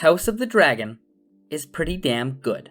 House of the Dragon is pretty damn good.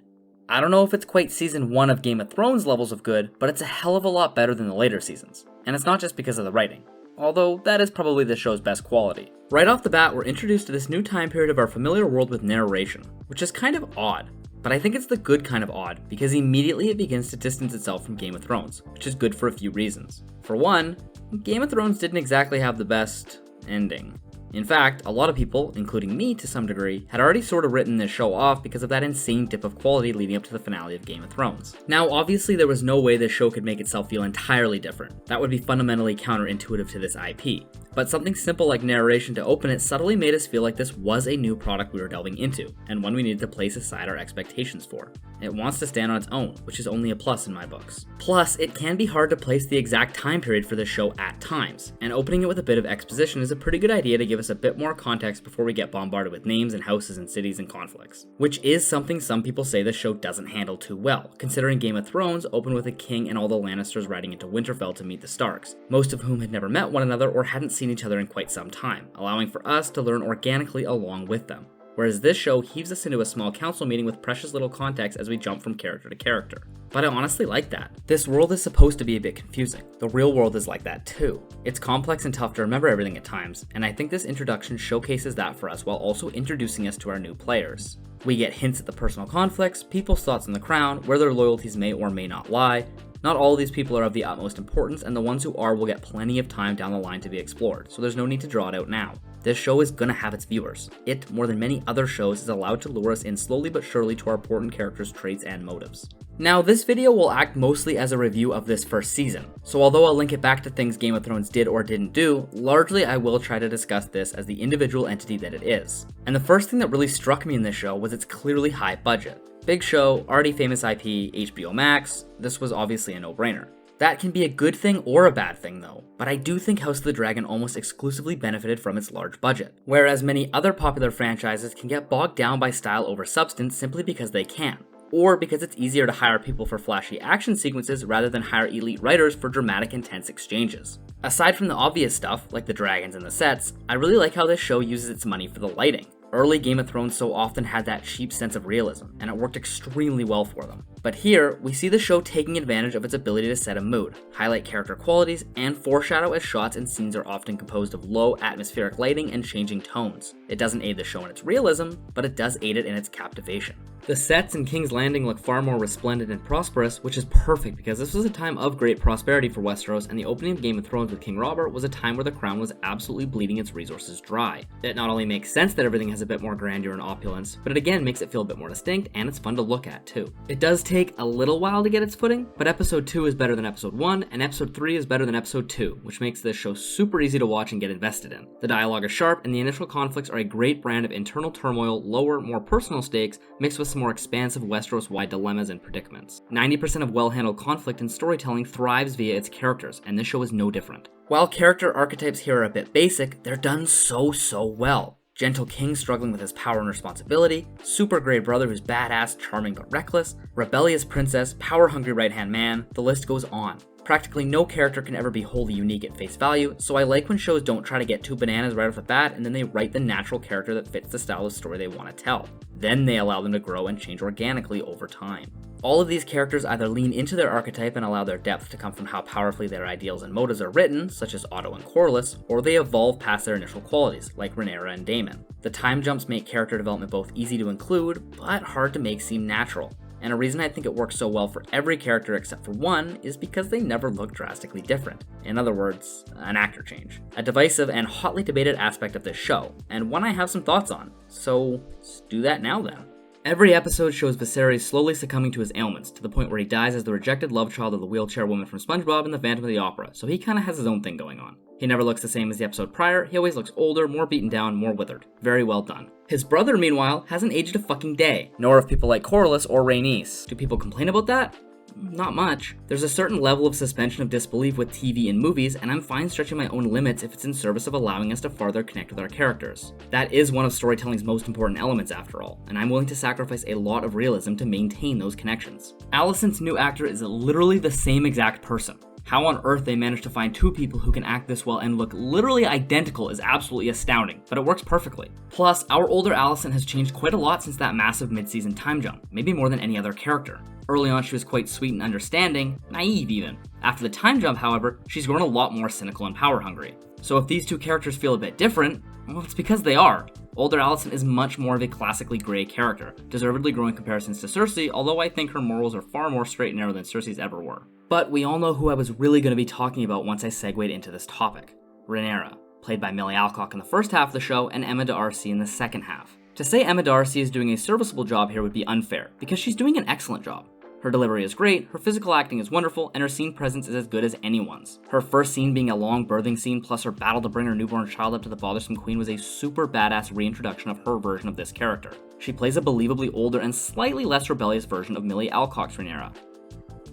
I don't know if it's quite season 1 of Game of Thrones levels of good, but it's a hell of a lot better than the later seasons. And it's not just because of the writing, although that is probably the show's best quality. Right off the bat, we're introduced to this new time period of our familiar world with narration, which is kind of odd. But I think it's the good kind of odd, because immediately it begins to distance itself from Game of Thrones, which is good for a few reasons. For one, Game of Thrones didn't exactly have the best ending. In fact, a lot of people, including me to some degree, had already sort of written this show off because of that insane dip of quality leading up to the finale of Game of Thrones. Now, obviously there was no way this show could make itself feel entirely different. That would be fundamentally counterintuitive to this IP. But something simple like narration to open it subtly made us feel like this was a new product we were delving into, and one we needed to place aside our expectations for. It wants to stand on its own, which is only a plus in my books. Plus, it can be hard to place the exact time period for this show at times, and opening it with a bit of exposition is a pretty good idea to give us a bit more context before we get bombarded with names and houses and cities and conflicts. Which is something some people say this show doesn't handle too well, considering Game of Thrones opened with a king and all the Lannisters riding into Winterfell to meet the Starks, most of whom had never met one another or hadn't seen each other in quite some time, allowing for us to learn organically along with them. Whereas this show heaves us into a small council meeting with precious little context as we jump from character to character. But I honestly like that. This world is supposed to be a bit confusing. The real world is like that too. It's complex and tough to remember everything at times, and I think this introduction showcases that for us while also introducing us to our new players. We get hints at the personal conflicts, people's thoughts on the crown, where their loyalties may or may not lie. Not all of these people are of the utmost importance, and the ones who are will get plenty of time down the line to be explored, so there's no need to draw it out now. This show is gonna have its viewers. It, more than many other shows, is allowed to lure us in slowly but surely to our important characters' traits and motives. Now, this video will act mostly as a review of this first season, so although I'll link it back to things Game of Thrones did or didn't do, largely I will try to discuss this as the individual entity that it is. And the first thing that really struck me in this show was its clearly high budget. Big show, already famous IP, HBO Max, this was obviously a no-brainer. That can be a good thing or a bad thing though, but I do think House of the Dragon almost exclusively benefited from its large budget, whereas many other popular franchises can get bogged down by style over substance simply because they can, or because it's easier to hire people for flashy action sequences rather than hire elite writers for dramatic intense exchanges. Aside from the obvious stuff, like the dragons and the sets, I really like how this show uses its money for the lighting. Early Game of Thrones so often had that cheap sense of realism, and it worked extremely well for them. But here, we see the show taking advantage of its ability to set a mood, highlight character qualities, and foreshadow as shots and scenes are often composed of low atmospheric lighting and changing tones. It doesn't aid the show in its realism, but it does aid it in its captivation. The sets in King's Landing look far more resplendent and prosperous, which is perfect because this was a time of great prosperity for Westeros, and the opening of Game of Thrones with King Robert was a time where the crown was absolutely bleeding its resources dry. It not only makes sense that everything has a bit more grandeur and opulence, but it again makes it feel a bit more distinct, and it's fun to look at too. It does take a little while to get its footing, but episode 2 is better than episode 1, and episode 3 is better than episode 2, which makes this show super easy to watch and get invested in. The dialogue is sharp, and the initial conflicts are a great brand of internal turmoil, lower, more personal stakes, mixed with some more expansive Westeros-wide dilemmas and predicaments. 90% of well-handled conflict and storytelling thrives via its characters, and this show is no different. While character archetypes here are a bit basic, they're done so well. Gentle king struggling with his power and responsibility, super great brother who's badass, charming but reckless, rebellious princess, power-hungry right-hand man, the list goes on. Practically no character can ever be wholly unique at face value, so I like when shows don't try to get too bananas right off the bat and then they write the natural character that fits the style of story they want to tell. Then they allow them to grow and change organically over time. All of these characters either lean into their archetype and allow their depth to come from how powerfully their ideals and motives are written, such as Otto and Corlys, or they evolve past their initial qualities, like Rhaenyra and Daemon. The time jumps make character development both easy to include, but hard to make seem natural. And a reason I think it works so well for every character except for one is because they never look drastically different. In other words, an actor change. A divisive and hotly debated aspect of this show, and one I have some thoughts on. So let's do that now then. Every episode shows Viserys slowly succumbing to his ailments, to the point where he dies as the rejected love child of the wheelchair woman from SpongeBob and the Phantom of the Opera, so he kinda has his own thing going on. He never looks the same as the episode prior, he always looks older, more beaten down, more withered. Very well done. His brother, meanwhile, hasn't aged a fucking day. Nor have people like Corlys or Rhaenys. Do people complain about that? Not much. There's a certain level of suspension of disbelief with TV and movies, and I'm fine stretching my own limits if it's in service of allowing us to farther connect with our characters. That is one of storytelling's most important elements after all, and I'm willing to sacrifice a lot of realism to maintain those connections. Alicent's new actor is literally the same exact person. How on earth they managed to find two people who can act this well and look literally identical is absolutely astounding, but it works perfectly. Plus, our older Alicent has changed quite a lot since that massive mid-season time jump, maybe more than any other character. Early on, she was quite sweet and understanding, naive even. After the time jump, however, she's grown a lot more cynical and power-hungry. So if these two characters feel a bit different, well, it's because they are. Older Alicent is much more of a classically grey character, deservedly growing comparisons to Cersei, although I think her morals are far more straight and narrow than Cersei's ever were. But we all know who I was really going to be talking about once I segued into this topic. Rhaenyra, played by Millie Alcock in the first half of the show and Emma D'Arcy in the second half. To say Emma D'Arcy is doing a serviceable job here would be unfair, because she's doing an excellent job. Her delivery is great, her physical acting is wonderful, and her scene presence is as good as anyone's. Her first scene being a long birthing scene plus her battle to bring her newborn child up to the bothersome queen was a super badass reintroduction of her version of this character. She plays a believably older and slightly less rebellious version of Millie Alcock's Rhaenyra.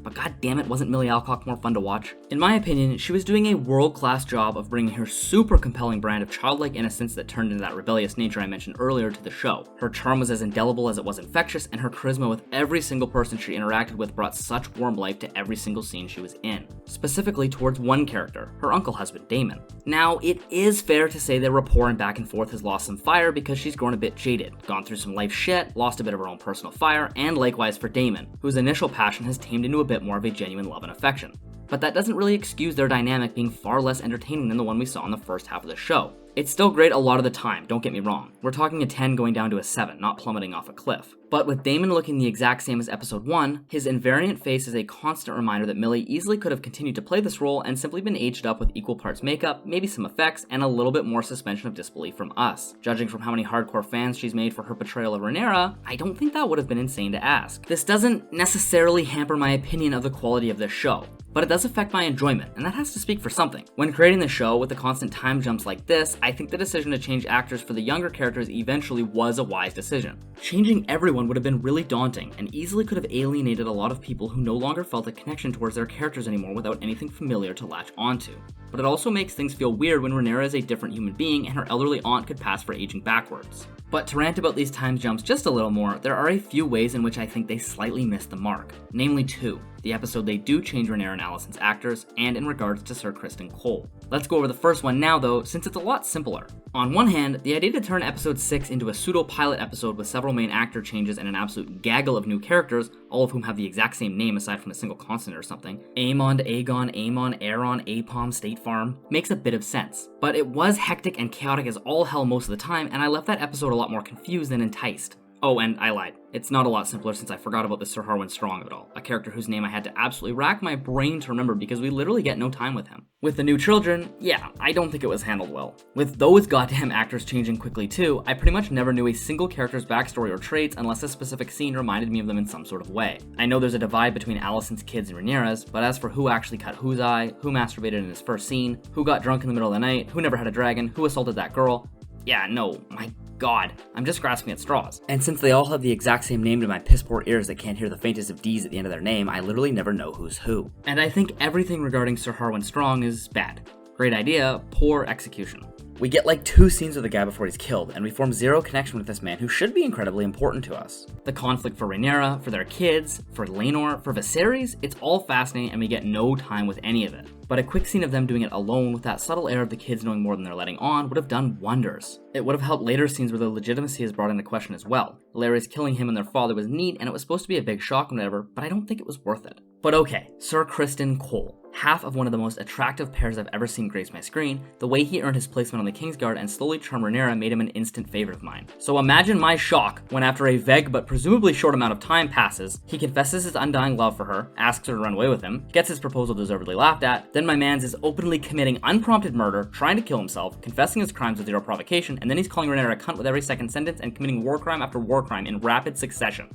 But god damn it, wasn't Millie Alcock more fun to watch? In my opinion, she was doing a world-class job of bringing her super compelling brand of childlike innocence that turned into that rebellious nature I mentioned earlier to the show. Her charm was as indelible as it was infectious, and her charisma with every single person she interacted with brought such warm life to every single scene she was in. Specifically towards one character, her uncle husband, Daemon. Now, it is fair to say their rapport and back and forth has lost some fire because she's grown a bit jaded, gone through some life shit, lost a bit of her own personal fire, and likewise for Daemon, whose initial passion has tamed into a bit more of a genuine love and affection. But that doesn't really excuse their dynamic being far less entertaining than the one we saw in the first half of the show. It's still great a lot of the time, don't get me wrong. We're talking a 10 going down to a 7, not plummeting off a cliff. But with Daemon looking the exact same as episode 1, his invariant face is a constant reminder that Millie easily could have continued to play this role and simply been aged up with equal parts makeup, maybe some effects, and a little bit more suspension of disbelief from us. Judging from how many hardcore fans she's made for her portrayal of Rhaenyra, I don't think that would have been insane to ask. This doesn't necessarily hamper my opinion of the quality of this show, but it does affect my enjoyment, and that has to speak for something. When creating the show with the constant time jumps like this, I think the decision to change actors for the younger characters eventually was a wise decision. Changing everyone would have been really daunting, and easily could have alienated a lot of people who no longer felt a connection towards their characters anymore without anything familiar to latch onto. But it also makes things feel weird when Rhaenyra is a different human being and her elderly aunt could pass for aging backwards. But to rant about these time jumps just a little more, there are a few ways in which I think they slightly missed the mark. Namely two. The episode they do change Rhaenyra and Alicent's actors, and in regards to Sir Criston Cole. Let's go over the first one now though, since it's a lot simpler. On one hand, the idea to turn episode 6 into a pseudo-pilot episode with several main actor changes and an absolute gaggle of new characters, all of whom have the exact same name aside from a single consonant or something, Aemond, Aegon, Aemon, Aeron, Apom, State Farm, makes a bit of sense. But it was hectic and chaotic as all hell most of the time, and I left that episode a lot more confused than enticed. Oh, and I lied. It's not a lot simpler since I forgot about the Sir Harwin Strong of it all, a character whose name I had to absolutely rack my brain to remember because we literally get no time with him. With the new children, yeah, I don't think it was handled well. With those goddamn actors changing quickly too, I pretty much never knew a single character's backstory or traits unless a specific scene reminded me of them in some sort of way. I know there's a divide between Alicent's kids and Rhaenyra's, but as for who actually cut whose eye, who masturbated in his first scene, who got drunk in the middle of the night, who never had a dragon, who assaulted that girl, yeah, no, my god, I'm just grasping at straws. And since they all have the exact same name to my piss-poor ears that can't hear the faintest of D's at the end of their name, I literally never know who's who. And I think everything regarding Sir Harwin Strong is bad. Great idea, poor execution. We get like 2 scenes with the guy before he's killed, and we form zero connection with this man who should be incredibly important to us. The conflict for Rhaenyra, for their kids, for Laenor, for Viserys, it's all fascinating and we get no time with any of it. But a quick scene of them doing it alone with that subtle air of the kids knowing more than they're letting on would have done wonders. It would have helped later scenes where the legitimacy is brought into question as well. Larys killing him and their father was neat and it was supposed to be a big shock and whatever, but I don't think it was worth it. But okay, Sir Criston Cole. Half of one of the most attractive pairs I've ever seen grace my screen, the way he earned his placement on the Kingsguard and slowly charmed Rhaenyra made him an instant favorite of mine. So imagine my shock when after a vague but presumably short amount of time passes, he confesses his undying love for her, asks her to run away with him, gets his proposal deservedly laughed at, then my man's is openly committing unprompted murder, trying to kill himself, confessing his crimes with zero provocation, and then he's calling Rhaenyra a cunt with every second sentence and committing war crime after war crime in rapid succession.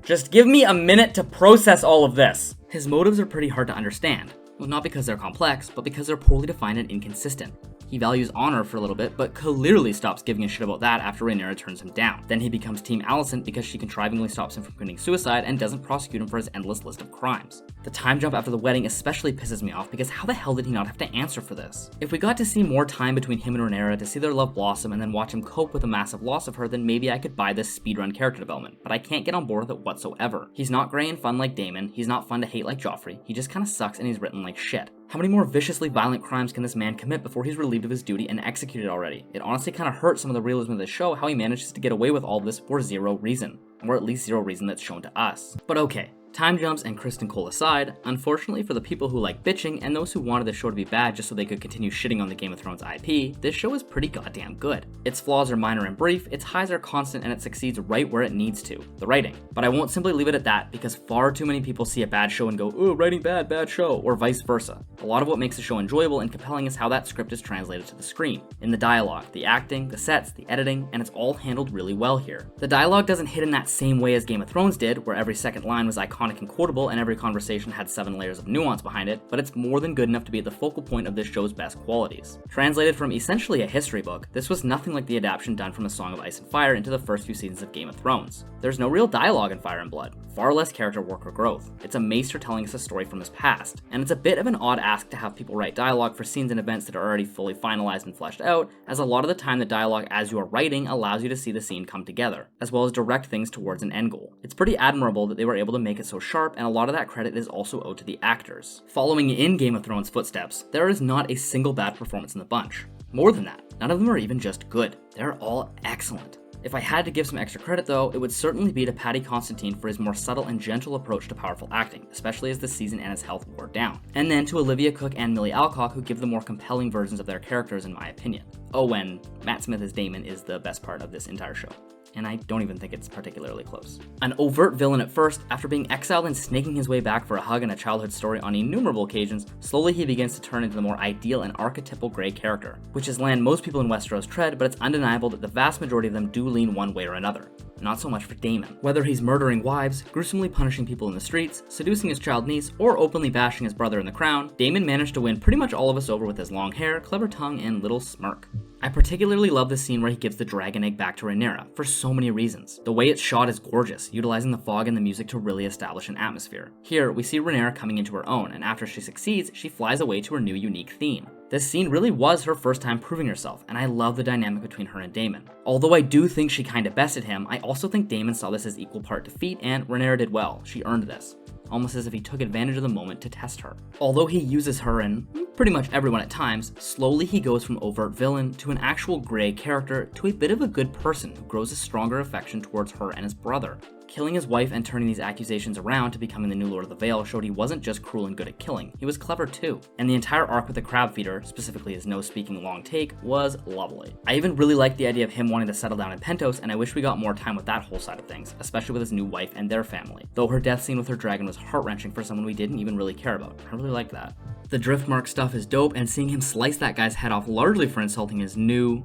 Just give me a minute to process all of this. His motives are pretty hard to understand. Well, not because they're complex, but because they're poorly defined and inconsistent. He values honor for a little bit, but clearly stops giving a shit about that after Rhaenyra turns him down. Then he becomes Team Alicent because she contrivingly stops him from committing suicide and doesn't prosecute him for his endless list of crimes. The time jump after the wedding especially pisses me off because how the hell did he not have to answer for this? If we got to see more time between him and Rhaenyra to see their love blossom and then watch him cope with the massive loss of her, then maybe I could buy this speedrun character development, but I can't get on board with it whatsoever. He's not grey and fun like Daemon, he's not fun to hate like Joffrey, he just kinda sucks and he's written like shit. How many more viciously violent crimes can this man commit before he's relieved of his duty and executed already? It honestly kind of hurts some of the realism of the show how he manages to get away with all this for zero reason. Or at least zero reason that's shown to us. But okay. Time jumps and Kristen Cole aside, unfortunately for the people who like bitching and those who wanted the show to be bad just so they could continue shitting on the Game of Thrones IP, this show is pretty goddamn good. Its flaws are minor and brief, its highs are constant, and it succeeds right where it needs to, the writing. But I won't simply leave it at that because far too many people see a bad show and go, oh, writing bad, bad show, or vice versa. A lot of what makes the show enjoyable and compelling is how that script is translated to the screen. In the dialogue, the acting, the sets, the editing, and it's all handled really well here. The dialogue doesn't hit in that same way as Game of Thrones did, where every second line was iconic and quotable and every conversation had 7 layers of nuance behind it, but it's more than good enough to be at the focal point of this show's best qualities. Translated from essentially a history book, this was nothing like the adaptation done from A Song of Ice and Fire into the first few seasons of Game of Thrones. There's no real dialogue in Fire and Blood, far less character work or growth. It's a maester telling us a story from his past, and it's a bit of an odd ask to have people write dialogue for scenes and events that are already fully finalized and fleshed out, as a lot of the time the dialogue as you are writing allows you to see the scene come together, as well as direct things towards an end goal. It's pretty admirable that they were able to make it so sharp, and a lot of that credit is also owed to the actors. Following in Game of Thrones' footsteps, there is not a single bad performance in the bunch. More than that, none of them are even just good. They're all excellent. If I had to give some extra credit though, it would certainly be to Paddy Considine for his more subtle and gentle approach to powerful acting, especially as the season and his health wore down. And then to Olivia Cooke and Millie Alcock, who give the more compelling versions of their characters in my opinion. Oh, and Matt Smith as Daemon is the best part of this entire show. And I don't even think it's particularly close. An overt villain at first, after being exiled and snaking his way back for a hug and a childhood story on innumerable occasions, slowly he begins to turn into the more ideal and archetypal Grey character, which is land most people in Westeros tread, but it's undeniable that the vast majority of them do lean one way or another. Not so much for Daemon. Whether he's murdering wives, gruesomely punishing people in the streets, seducing his child niece, or openly bashing his brother in the crown, Daemon managed to win pretty much all of us over with his long hair, clever tongue, and little smirk. I particularly love the scene where he gives the dragon egg back to Rhaenyra, for so many reasons. The way it's shot is gorgeous, utilizing the fog and the music to really establish an atmosphere. Here, we see Rhaenyra coming into her own, and after she succeeds, she flies away to her new unique theme. This scene really was her first time proving herself, and I love the dynamic between her and Daemon. Although I do think she kinda bested him, I also think Daemon saw this as equal part defeat, and Rhaenyra did well. She earned this. Almost as if he took advantage of the moment to test her. Although he uses her and pretty much everyone at times, slowly he goes from overt villain to an actual Grey character to a bit of a good person who grows a stronger affection towards her and his brother. Killing his wife and turning these accusations around to becoming the new Lord of the Vale showed he wasn't just cruel and good at killing, he was clever too. And the entire arc with the crab feeder, specifically his no-speaking long take, was lovely. I even really liked the idea of him wanting to settle down in Pentos, and I wish we got more time with that whole side of things, especially with his new wife and their family. Though her death scene with her dragon was heart-wrenching for someone we didn't even really care about. I really liked that. The Driftmark stuff is dope, and seeing him slice that guy's head off largely for insulting his new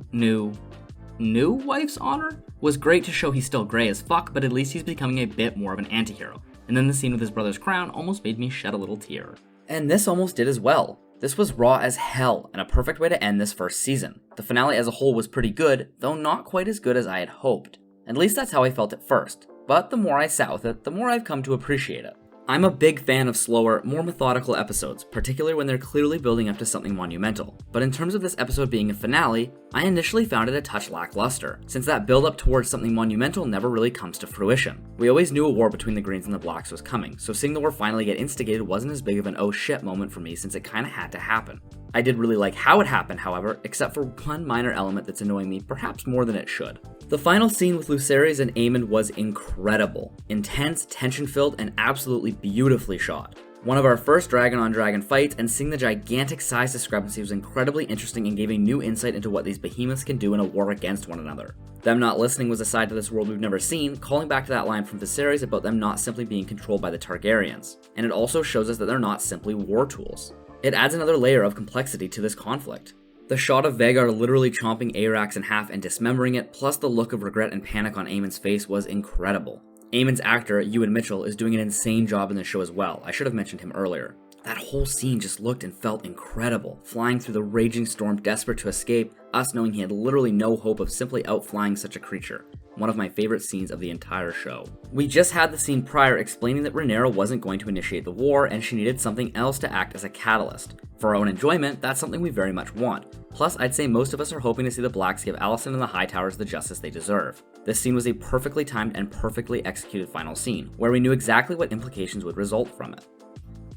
wife's honor was great to show he's still Grey as fuck, but at least he's becoming a bit more of an anti-hero. And then the scene with his brother's crown almost made me shed a little tear. And this almost did as well. This was raw as hell, and a perfect way to end this first season. The finale as a whole was pretty good, though not quite as good as I had hoped. At least that's how I felt at first, but the more I sat with it, the more I've come to appreciate it. I'm a big fan of slower, more methodical episodes, particularly when they're clearly building up to something monumental. But in terms of this episode being a finale, I initially found it a touch lackluster, since that build up towards something monumental never really comes to fruition. We always knew a war between the Greens and the Blacks was coming, so seeing the war finally get instigated wasn't as big of an oh shit moment for me since it kinda had to happen. I did really like how it happened, however, except for one minor element that's annoying me perhaps more than it should. The final scene with Lucerys and Aemond was incredible. Intense, tension-filled, and absolutely beautifully shot. One of our first dragon-on-dragon fights, and seeing the gigantic size discrepancy was incredibly interesting and gave a new insight into what these behemoths can do in a war against one another. Them not listening was a side to this world we've never seen, calling back to that line from Viserys about them not simply being controlled by the Targaryens. And it also shows us that they're not simply war tools. It adds another layer of complexity to this conflict. The shot of Vhagar literally chomping Arax in half and dismembering it, plus the look of regret and panic on Aemond's face was incredible. Aemond's actor, Ewan Mitchell, is doing an insane job in the show as well. I should have mentioned him earlier. That whole scene just looked and felt incredible. Flying through the raging storm, desperate to escape, us knowing he had literally no hope of simply outflying such a creature. One of my favorite scenes of the entire show. We just had the scene prior explaining that Rhaenyra wasn't going to initiate the war and she needed something else to act as a catalyst. For our own enjoyment, that's something we very much want. Plus, I'd say most of us are hoping to see the Blacks give Alicent and the Hightowers the justice they deserve. This scene was a perfectly timed and perfectly executed final scene, where we knew exactly what implications would result from it.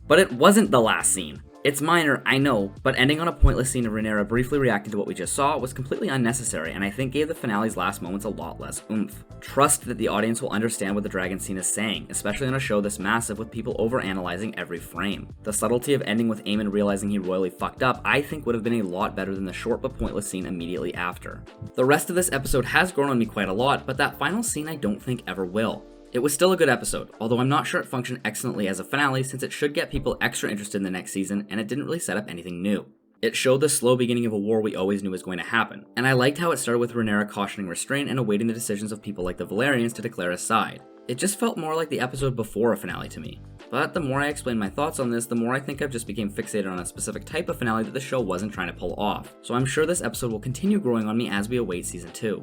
But it wasn't the last scene. It's minor, I know, but ending on a pointless scene of Rhaenyra briefly reacting to what we just saw was completely unnecessary, and I think gave the finale's last moments a lot less oomph. Trust that the audience will understand what the dragon scene is saying, especially on a show this massive with people overanalyzing every frame. The subtlety of ending with Aemon realizing he royally fucked up I think would have been a lot better than the short but pointless scene immediately after. The rest of this episode has grown on me quite a lot, but that final scene I don't think ever will. It was still a good episode, although I'm not sure it functioned excellently as a finale since it should get people extra interested in the next season and it didn't really set up anything new. It showed the slow beginning of a war we always knew was going to happen, and I liked how it started with Rhaenyra cautioning restraint and awaiting the decisions of people like the Valyrians to declare a side. It just felt more like the episode before a finale to me. But the more I explain my thoughts on this, the more I think I've just became fixated on a specific type of finale that the show wasn't trying to pull off. So I'm sure this episode will continue growing on me as we await season 2.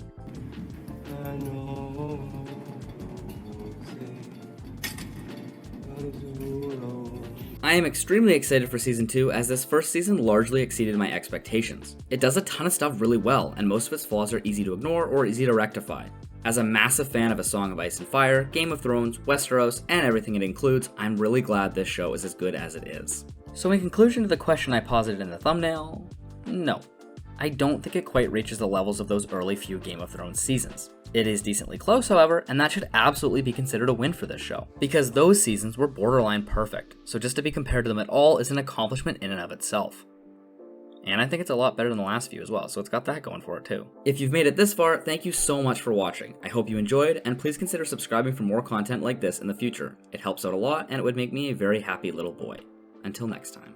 I am extremely excited for season 2 as this first season largely exceeded my expectations. It does a ton of stuff really well, and most of its flaws are easy to ignore or easy to rectify. As a massive fan of A Song of Ice and Fire, Game of Thrones, Westeros, and everything it includes, I'm really glad this show is as good as it is. So in conclusion to the question I posited in the thumbnail, no. I don't think it quite reaches the levels of those early few Game of Thrones seasons. It is decently close, however, and that should absolutely be considered a win for this show, because those seasons were borderline perfect, so just to be compared to them at all is an accomplishment in and of itself. And I think it's a lot better than the last few as well, so it's got that going for it too. If you've made it this far, thank you so much for watching. I hope you enjoyed, and please consider subscribing for more content like this in the future. It helps out a lot, and it would make me a very happy little boy. Until next time.